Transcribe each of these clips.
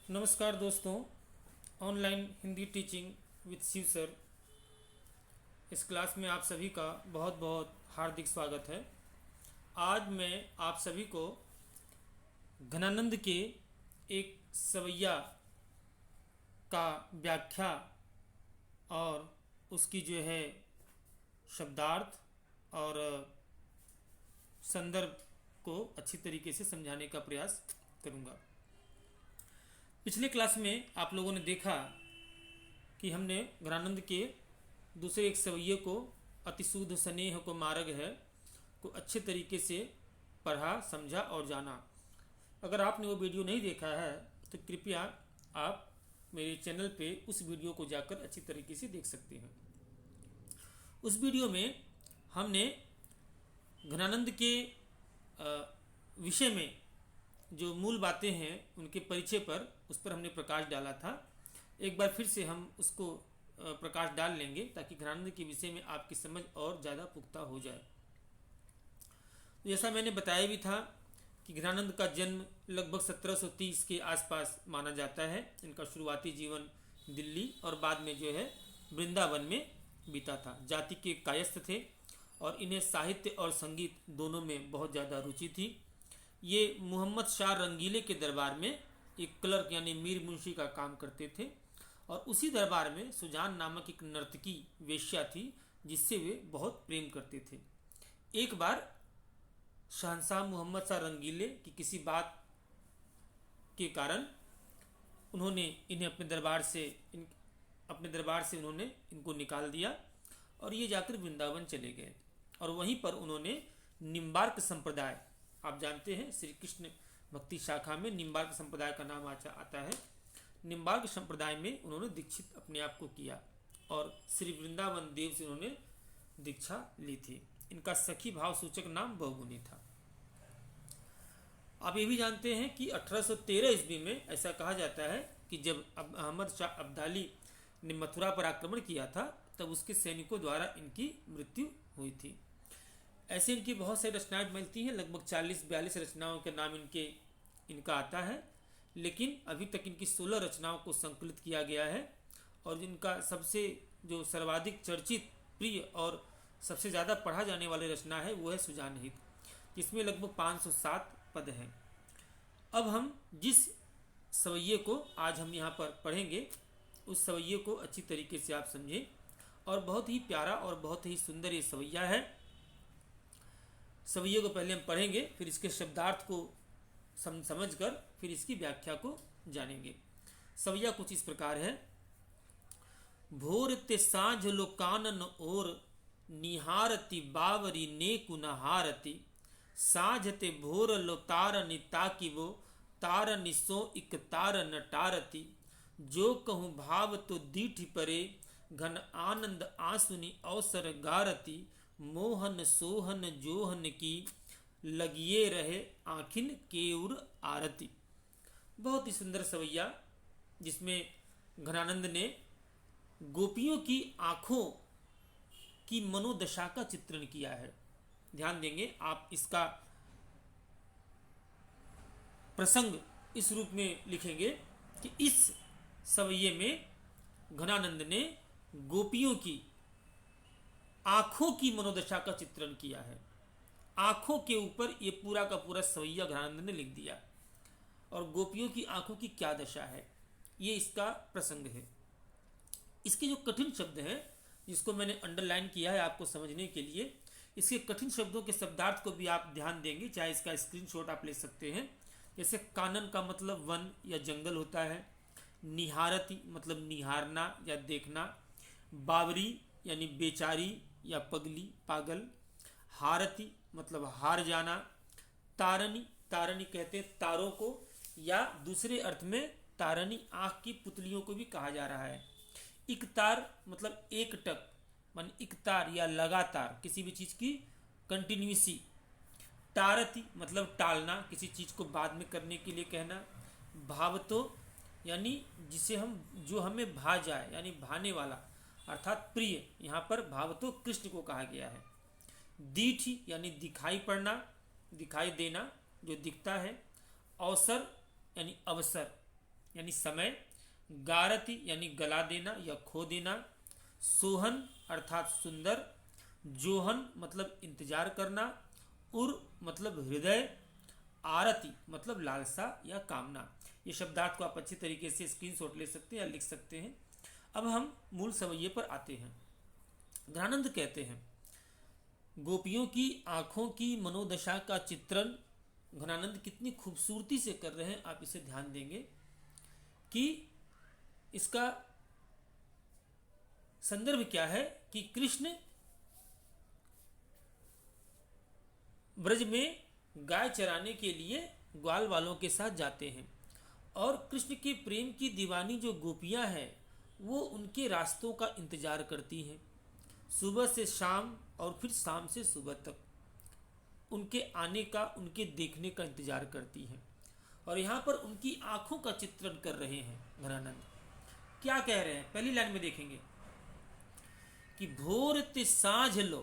नमस्कार दोस्तों। Online Hindi teaching with Shiv sir, इस क्लास में आप सभी का बहुत बहुत हार्दिक स्वागत है। आज मैं आप सभी को घनानंद के एक सवैया का व्याख्या और उसकी जो है शब्दार्थ और संदर्भ को अच्छी तरीके से समझाने का प्रयास करूँगा। पिछले क्लास में आप लोगों ने देखा कि हमने घनानंद के दूसरे एक सवैये को अतिशुद्ध स्नेह को मार्ग है को अच्छे तरीके से पढ़ा, समझा और जाना। अगर आपने वो वीडियो नहीं देखा है तो कृपया आप मेरे चैनल पे उस वीडियो को जाकर अच्छी तरीके से देख सकते हैं। उस वीडियो में हमने घनानंद के विषय में जो मूल बातें हैं उनके परिचय पर उस पर हमने प्रकाश डाला था। एक बार फिर से हम उसको प्रकाश डाल लेंगे ताकि घनानंद के विषय में आपकी समझ और ज़्यादा पुख्ता हो जाए। जैसा मैंने बताया भी था कि घनानंद का जन्म लगभग 1730 के आसपास माना जाता है। इनका शुरुआती जीवन दिल्ली और बाद में जो है वृंदावन में बीता था। जाति के कायस्थ थे और इन्हें साहित्य और संगीत दोनों में बहुत ज़्यादा रुचि थी। ये मोहम्मद शाह रंगीले के दरबार में एक क्लर्क यानी मीर मुंशी का काम करते थे और उसी दरबार में सुजान नामक एक नर्तकी वेश्या थी जिससे वे बहुत प्रेम करते थे। एक बार शहंशाह मोहम्मद शाह रंगीले की किसी बात के कारण उन्होंने इन्हें अपने दरबार से उन्होंने इनको निकाल दिया और ये जाकर वृंदावन चले गए और वहीं पर उन्होंने निम्बार्क संप्रदाय, आप जानते हैं श्री कृष्ण भक्ति शाखा में निम्बार्क संप्रदाय का नाम आता है। निम्बार्क संप्रदाय में उन्होंने दीक्षित अपने आप को किया और श्री वृंदावन देव से उन्होंने दीक्षा ली थी। इनका सखी भाव सूचक नाम बहुगुनी था। आप ये भी जानते हैं कि 1813 ईस्वी में ऐसा कहा जाता है कि जब अहमद शाह अब्दाली ने मथुरा पर आक्रमण किया था तब उसके सैनिकों द्वारा इनकी मृत्यु हुई थी। ऐसे इनकी बहुत सारी रचनाएं मिलती हैं, लगभग 40-42 रचनाओं के नाम इनका आता है, लेकिन अभी तक इनकी 16 रचनाओं को संकलित किया गया है और जिनका सबसे जो सर्वाधिक चर्चित, प्रिय और सबसे ज़्यादा पढ़ा जाने वाली रचना है वो है सुजानहित, जिसमें लगभग 507 पद हैं। अब हम जिस सवैये को आज हम यहाँ पर पढ़ेंगे उस सवैये को अच्छी तरीके से आप समझें और बहुत ही प्यारा और बहुत ही सुंदर ये सवैया है। सवैये को पहले हम पढ़ेंगे, फिर इसके शब्दार्थ को समझकर फिर इसकी व्याख्या को जानेंगे। सवैया कुछ इस प्रकार है। भोर ते साँझ लो कानन और निहारती बावरी ने कुनहारती, साँझ ते भोर लो तारनि ताकि वो तारनि सो इक तारन टारती, जो कहूँ भाव तो दीठ परे घन आनंद आंसुनि अवसर गारती, मोहन सोहन जोहन की लगिए रहे आखिन केउर आरती। बहुत ही सुंदर सवैया जिसमें घनानंद ने गोपियों की आंखों की मनोदशा का चित्रण किया है। ध्यान देंगे आप, इसका प्रसंग इस रूप में लिखेंगे कि इस सवैये में घनानंद ने गोपियों की आंखों की मनोदशा का चित्रण किया है। आंखों के ऊपर ये पूरा का पूरा सवैया घनानंद ने लिख दिया और गोपियों की आंखों की क्या दशा है ये इसका प्रसंग है। इसके जो कठिन शब्द हैं जिसको मैंने अंडरलाइन किया है आपको समझने के लिए, इसके कठिन शब्दों के शब्दार्थ को भी आप ध्यान देंगे, चाहे इसका स्क्रीनशॉट आप ले सकते हैं। जैसे कानन का मतलब वन या जंगल होता है, निहारती मतलब निहारना या देखना, बावरी यानी बेचारी या पगली पागल, हारती मतलब हार जाना, तारनी तारनी कहते हैं तारों को या दूसरे अर्थ में तारनी आँख की पुतलियों को भी कहा जा रहा है। इकतार मतलब एक टक मान इकतार या लगातार किसी भी चीज़ की कंटिन्यूसी, टारती मतलब टालना, किसी चीज़ को बाद में करने के लिए कहना, भावतो यानी जिसे हम जो हमें भा जाए यानी भाने वाला अर्थात प्रिय, यहाँ पर भावतो कृष्ण को कहा गया है। दीठी यानी दिखाई पड़ना, दिखाई देना जो दिखता है, अवसर यानी अवसर, यानी समय, गारति यानी गला देना या खो देना, सोहन अर्थात सुंदर, जोहन मतलब इंतजार करना, उर मतलब हृदय, आरती मतलब लालसा या कामना। ये शब्दार्थ को आप अच्छी तरीके से स्क्रीनशॉट ले सकते हैं या लिख सकते हैं। अब हम मूल सवैये पर आते हैं। घनानंद कहते हैं गोपियों की आंखों की मनोदशा का चित्रण घनानंद कितनी खूबसूरती से कर रहे हैं। आप इसे ध्यान देंगे कि इसका संदर्भ क्या है कि कृष्ण ब्रज में गाय चराने के लिए ग्वाल वालों के साथ जाते हैं और कृष्ण के प्रेम की दीवानी जो गोपियां हैं वो उनके रास्तों का इंतजार करती हैं। सुबह से शाम और फिर शाम से सुबह तक उनके आने का, उनके देखने का इंतजार करती हैं। और यहाँ पर उनकी आंखों का चित्रण कर रहे हैं घनानंद। क्या कह रहे हैं? पहली लाइन में देखेंगे कि भोर ते साँझ लो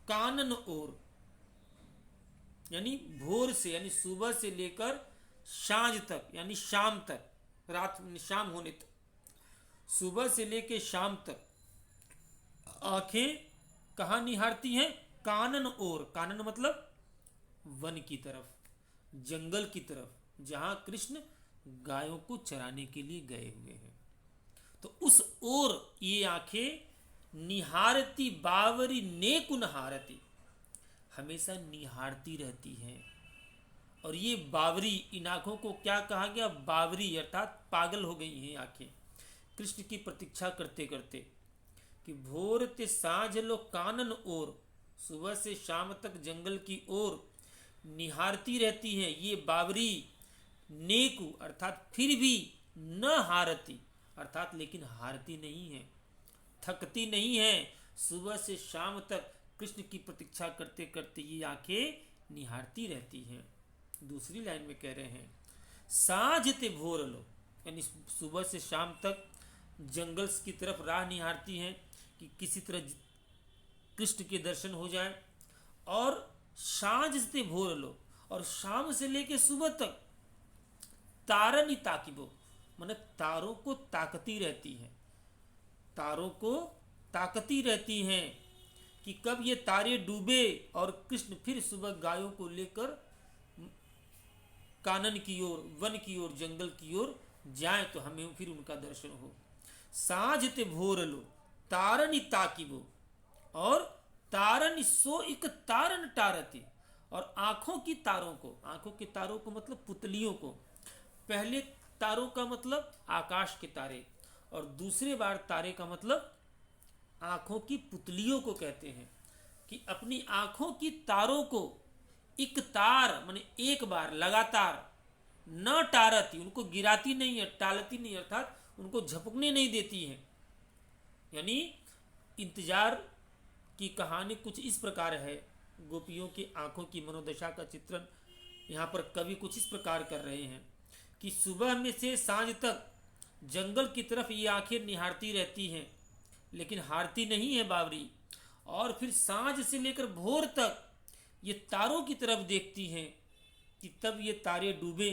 कानन ओर, यानी भोर से यानी सुबह से लेकर सांझ तक यानी शाम तक, रात शाम होने तक, सुबह से लेकर शाम तक आंखें कहाँ निहारती हैं? कानन ओर। कानन मतलब वन की तरफ, जंगल की तरफ, जहां कृष्ण गायों को चराने के लिए गए हुए हैं। तो उस ओर ये आंखें निहारती बावरी नेकुन हारती, हमेशा निहारती रहती हैं। और ये बावरी, इन आंखों को क्या कहा गया? बावरी, अर्थात पागल हो गई हैं आंखें कृष्ण की प्रतीक्षा करते करते। कि भोर ते साँझ लो कानन ओर, सुबह से शाम तक जंगल की ओर निहारती रहती हैं ये बावरी। नेकु अर्थात फिर भी, न हारती अर्थात लेकिन हारती नहीं है, थकती नहीं है। सुबह से शाम तक कृष्ण की प्रतीक्षा करते करते ये आंखें निहारती रहती हैं। दूसरी लाइन में कह रहे हैं साँझ ते भोर लो, यानी सुबह से शाम तक जंगल की तरफ राह निहारती हैं कि किसी तरह कृष्ण के दर्शन हो जाए। और सांझ से भोर लो, और शाम से लेकर सुबह तक तारनी ताकिबो, माने तारों को ताकती रहती हैं, तारों को ताकती रहती हैं कि कब ये तारे डूबे और कृष्ण फिर सुबह गायों को लेकर कानन की ओर, वन की ओर, जंगल की ओर जाए तो हमें फिर उनका दर्शन हो। साँझ ते भोर लो तारनी ताकिबो, और तारन सो एक तारन टारती, और आंखों की तारों को, आंखों के तारों को मतलब पुतलियों को, पहले तारों का मतलब आकाश के तारे और दूसरे बार तारे का मतलब आंखों की पुतलियों को कहते हैं। कि अपनी आंखों की तारों को एक तार माने एक बार लगातार, न टारती, उनको गिराती नहीं है, टालती नहीं, अर्थात उनको झपकने नहीं देती है। यानी इंतजार की कहानी कुछ इस प्रकार है। गोपियों की आंखों की मनोदशा का चित्रण यहाँ पर कवि कुछ इस प्रकार कर रहे हैं कि सुबह में से सांझ तक जंगल की तरफ ये आंखें निहारती रहती हैं लेकिन हारती नहीं है बावरी। और फिर सांझ से लेकर भोर तक ये तारों की तरफ देखती हैं कि तब ये तारे डूबे,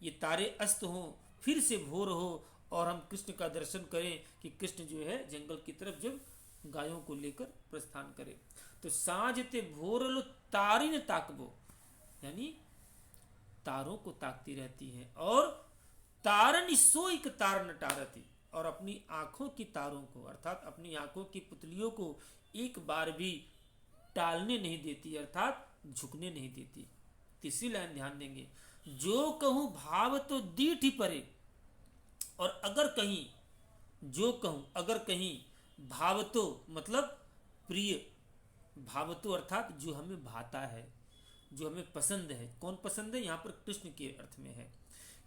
ये तारे अस्त हों, फिर से भोर हो और हम कृष्ण का दर्शन करें कि कृष्ण जो है जंगल की तरफ जब गायों को लेकर प्रस्थान करे। तो सांझ ते भोर लो तारिन ताकबो, यानी तारों को ताकती रहती है। और तारन सो एक तारन टारती, और अपनी आंखों की तारों को अर्थात अपनी आंखों की पुतलियों को एक बार भी टालने नहीं देती, अर्थात झुकने नहीं देती। तीसरी लाइन ध्यान देंगे, जो कहूं भाव तो दीठ परे, और अगर कहीं, जो कहूं अगर कहीं, भाव तो मतलब प्रिय, भाव तो अर्थात जो हमें भाता है, जो हमें पसंद है। कौन पसंद है? यहाँ पर कृष्ण के अर्थ में है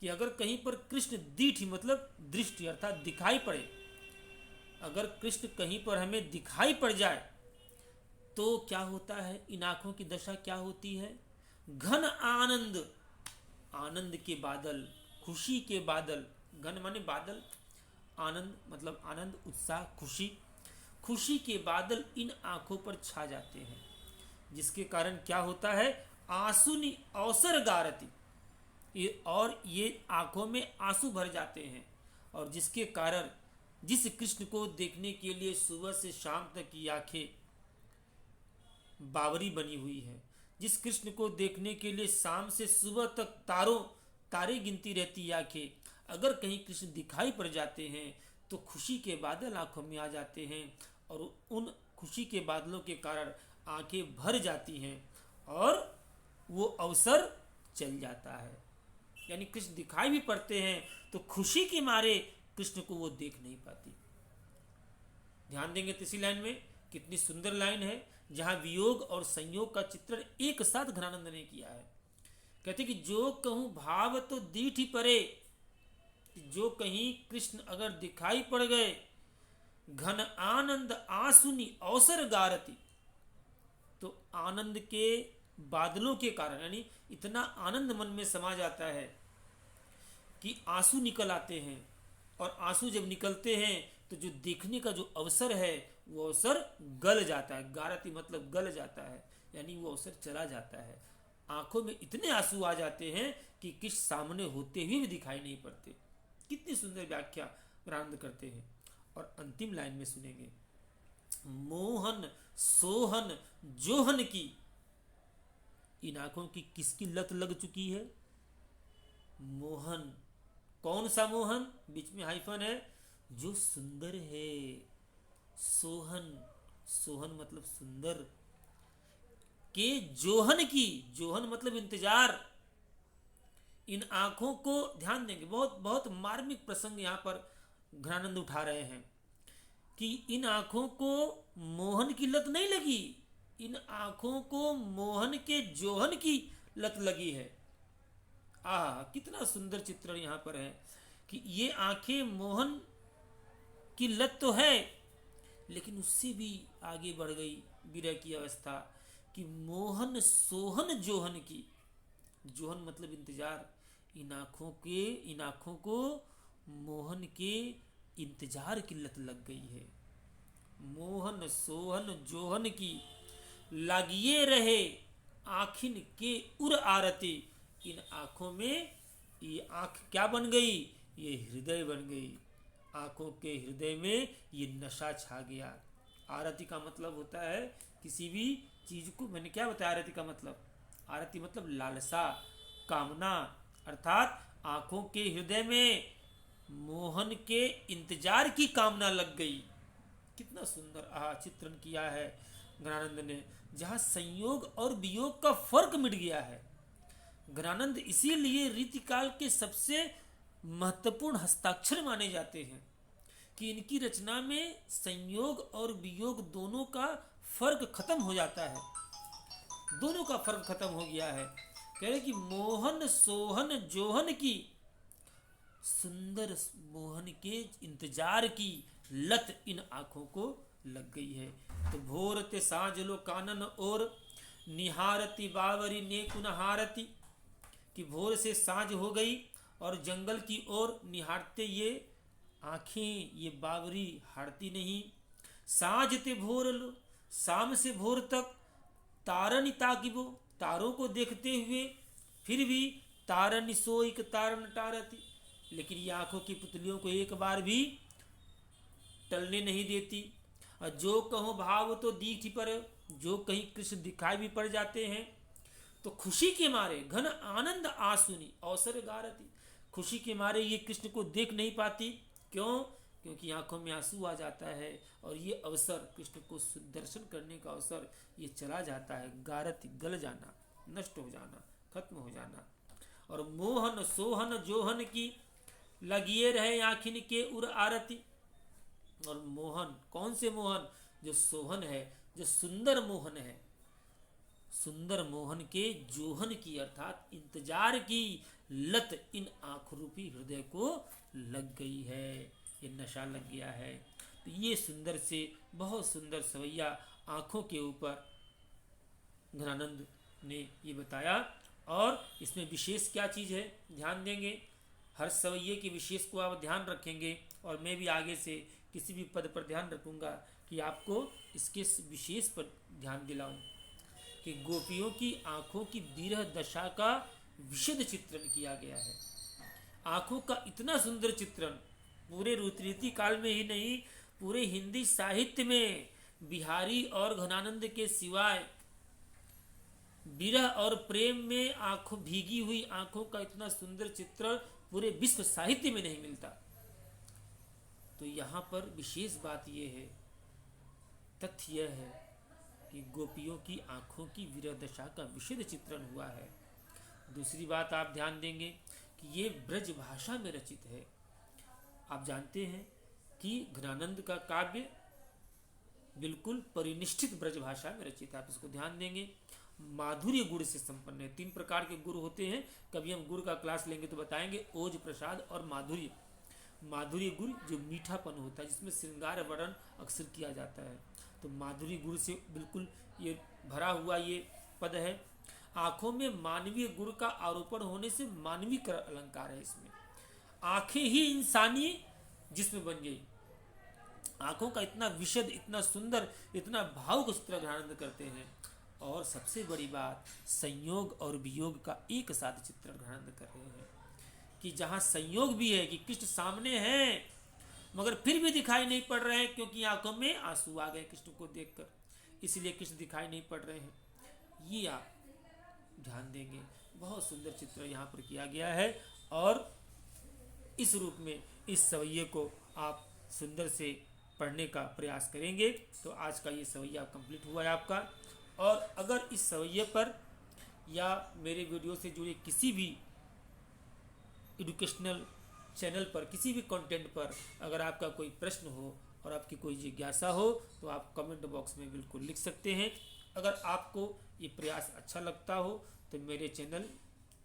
कि अगर कहीं पर कृष्ण दीठ मतलब दृष्टि अर्थात दिखाई पड़े, अगर कृष्ण कहीं पर हमें दिखाई पड़ जाए तो क्या होता है? इन आंखों की दशा क्या होती है? घन आनंद, आनंद के बादल, खुशी के बादल, घन माने बादल, आनंद मतलब आनंद, उत्साह, खुशी, खुशी के बादल इन आंखों पर छा जाते हैं। जिसके कारण क्या होता है? आंसुनी अवसर गारती, ये आंखों में आंसू भर जाते हैं, और जिसके कारण जिस कृष्ण को देखने के लिए सुबह से शाम तक की आंखें बावरी बनी हुई है, जिस कृष्ण को देखने के लिए शाम से सुबह तक तारे गिनती रहती आंखें, अगर कहीं कृष्ण दिखाई पड़ जाते हैं तो खुशी के बादल आंखों में आ जाते हैं, और उन खुशी के बादलों के कारण आंखें भर जाती हैं और वो अवसर चल जाता है। यानी कृष्ण दिखाई भी पड़ते हैं तो खुशी के मारे कृष्ण को वो देख नहीं पाती। ध्यान देंगे तीसरी लाइन में, कितनी सुंदर लाइन है, जहां वियोग और संयोग का चित्रण एक साथ घनानंद ने किया है। कहते कि जो कहूं भाव तो दीठ ही परे, जो कहीं कृष्ण अगर दिखाई पड़ गए, घन आनंद आंसुनी अवसर गारती, तो आनंद के बादलों के कारण, यानी इतना आनंद मन में समा जाता है कि आंसू निकल आते हैं, और आंसू जब निकलते हैं तो जो देखने का जो अवसर है वो अवसर गल जाता है। गारती मतलब गल जाता है, यानी वो अवसर चला जाता है। आंखों में इतने आंसू आ जाते हैं कि किस सामने होते हुए भी दिखाई नहीं पड़ते। कितनी सुंदर व्याख्या प्रारंभ करते हैं। और अंतिम लाइन में सुनेंगे, मोहन सोहन जोहन की, इन आंखों की किसकी लत लग चुकी है? मोहन, कौन सा मोहन? बीच में हाइफन है, जो सुंदर है। सोहन, सोहन मतलब सुंदर, के जोहन की, जोहन मतलब इंतजार। इन आंखों को ध्यान देंगे, बहुत बहुत मार्मिक प्रसंग यहां पर घनानंद उठा रहे हैं कि इन आंखों को मोहन की लत नहीं लगी, इन आंखों को मोहन के जोहन की लत लगी है। कितना सुंदर चित्रण यहां पर है कि ये आंखें मोहन की लत तो है, लेकिन उससे भी आगे बढ़ गई विरह की अवस्था कि मोहन सोहन जोहन की, जोहन मतलब इंतजार। इन आंखों को मोहन के इंतजार की लत लग गई है। मोहन सोहन जोहन की लागिए रहे आखिन के उर आरती, इन आंखों में ये आंख क्या बन गई? ये हृदय बन गई। आंखों के हृदय में ये नशा छा गया। आरती का मतलब होता है किसी भी चीज को, मैंने क्या बताया आरती का मतलब? आरती मतलब लालसा, कामना, अर्थात आंखों के हृदय में मोहन के इंतजार की कामना लग गई। कितना सुंदर चित्रण किया है घनानंद ने, जहां संयोग और वियोग का फर्क मिट गया है। घनानंद इसीलिए रीतिकाल के सबसे महत्वपूर्ण हस्ताक्षर माने जाते हैं कि इनकी रचना में संयोग और वियोग दोनों का फर्क खत्म हो जाता है, दोनों का फर्क खत्म हो गया है। कह रहे कि मोहन सोहन जोहन की, सुंदर मोहन के इंतजार की लत इन आंखों को लग गई है। तो भोरते साँझ लो कानन और निहारती बावरी ने कुनहारती, कि भोर से साँझ हो गई और जंगल की ओर निहारते ये आंखें, ये बावरी हारती नहीं। साँझ ते भोर लो, शाम से भोर तक तारन ताकिबो, तारों को देखते हुए फिर भी तारन सोइक तारन टारती, लेकिन ये आंखों की पुतलियों को एक बार भी टलने नहीं देती। और जो कहो भाव तो दीख पर, जो कहीं कृष्ण दिखाई भी पड़ जाते हैं तो खुशी के मारे घन आनंद आंसुनी अवसर गारती, खुशी के मारे ये कृष्ण को देख नहीं पाती। क्यों? क्योंकि आंखों में आंसू आ जाता है और ये अवसर, कृष्ण को दर्शन करने का अवसर, ये चला जाता है। गारती, गल जाना, नष्ट हो जाना, खत्म हो जाना। और मोहन सोहन जोहन की लगिए रहे आखिन के उर आरती। और मोहन, कौन से मोहन? जो सोहन है, जो सुंदर मोहन है, सुंदर मोहन के जोहन की अर्थात इंतजार की लत इन आंख रूपी हृदय को लग गई है, ये नशा लग गया है। तो ये सुंदर से बहुत सुंदर सवैया आंखों के ऊपर घनानंद ने ये बताया। और इसमें विशेष क्या चीज़ है, ध्यान देंगे, हर सवैये के विशेष को आप ध्यान रखेंगे, और मैं भी आगे से किसी भी पद पर ध्यान रखूंगा कि आपको इसके विशेष पर ध्यान दिलाऊं कि गोपियों की आंखों की विरह दशा का विशद चित्रण किया गया है। आंखों का इतना सुंदर चित्रण पूरे रीति काल में ही नहीं, पूरे हिंदी साहित्य में बिहारी और घनानंद के सिवाय विरह और प्रेम में आंखों भीगी हुई आंखों का इतना सुंदर चित्रण पूरे विश्व साहित्य में नहीं मिलता। तो यहाँ पर विशेष बात यह है, तथ्य यह है कि गोपियों की आंखों की विरह दशा का विशद चित्रण हुआ है। दूसरी बात आप ध्यान देंगे कि ये ब्रज भाषा में रचित है। आप जानते हैं कि घनानंद का काव्य बिल्कुल परिनिष्ठित ब्रज भाषा में रचित है। आप इसको ध्यान देंगे, माधुर्य गुण से संपन्न है। 3 प्रकार के गुण होते हैं, कभी हम गुण का क्लास लेंगे तो बताएंगे, ओज, प्रसाद और माधुर्य। माधुर्य गुण जो मीठापन होता है, जिसमें श्रृंगार वर्णन अक्सर किया जाता है, तो माधुर्य गुण से बिल्कुल ये भरा हुआ ये पद है। आंखों में मानवीय गुण का आरोपण होने से मानवीय अलंकार है इसमें। आंखें ही इंसानी जिस्म बन गई। आंखों का इतना विशद, इतना सुंदर, इतना भावुक चित्र घनानंद करते हैं। और सबसे बड़ी बात, संयोग और वियोग का एक साथ चित्रण घनानंद कर रहे हैं कि जहाँ संयोग भी है कि कृष्ण सामने हैं मगर फिर भी दिखाई नहीं पड़ रहे हैं, क्योंकि आंखों में आंसू आ गए कृष्ण को देखकर, इसलिए कृष्ण दिखाई नहीं पड़ रहे हैं। ये आप ध्यान देंगे, बहुत सुंदर चित्र यहाँ पर किया गया है। और इस रूप में इस सवैये को आप सुंदर से पढ़ने का प्रयास करेंगे तो आज का ये सवैया कंप्लीट हुआ है आपका। और अगर इस सवैये पर या मेरे वीडियो से जुड़े किसी भी एजुकेशनल चैनल पर, किसी भी कंटेंट पर अगर आपका कोई प्रश्न हो और आपकी कोई जिज्ञासा हो तो आप कमेंट बॉक्स में बिल्कुल लिख सकते हैं। अगर आपको ये प्रयास अच्छा लगता हो तो मेरे channel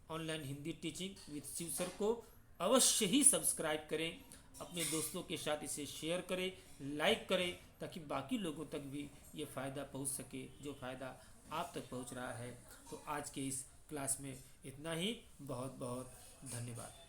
online Hindi teaching with Shiv sir को अवश्य ही सब्सक्राइब करें, अपने दोस्तों के साथ इसे शेयर करें, लाइक करें, ताकि बाकी लोगों तक भी ये फ़ायदा पहुंच सके जो फ़ायदा आप तक पहुंच रहा है। तो आज के इस क्लास में इतना ही। बहुत बहुत धन्यवाद।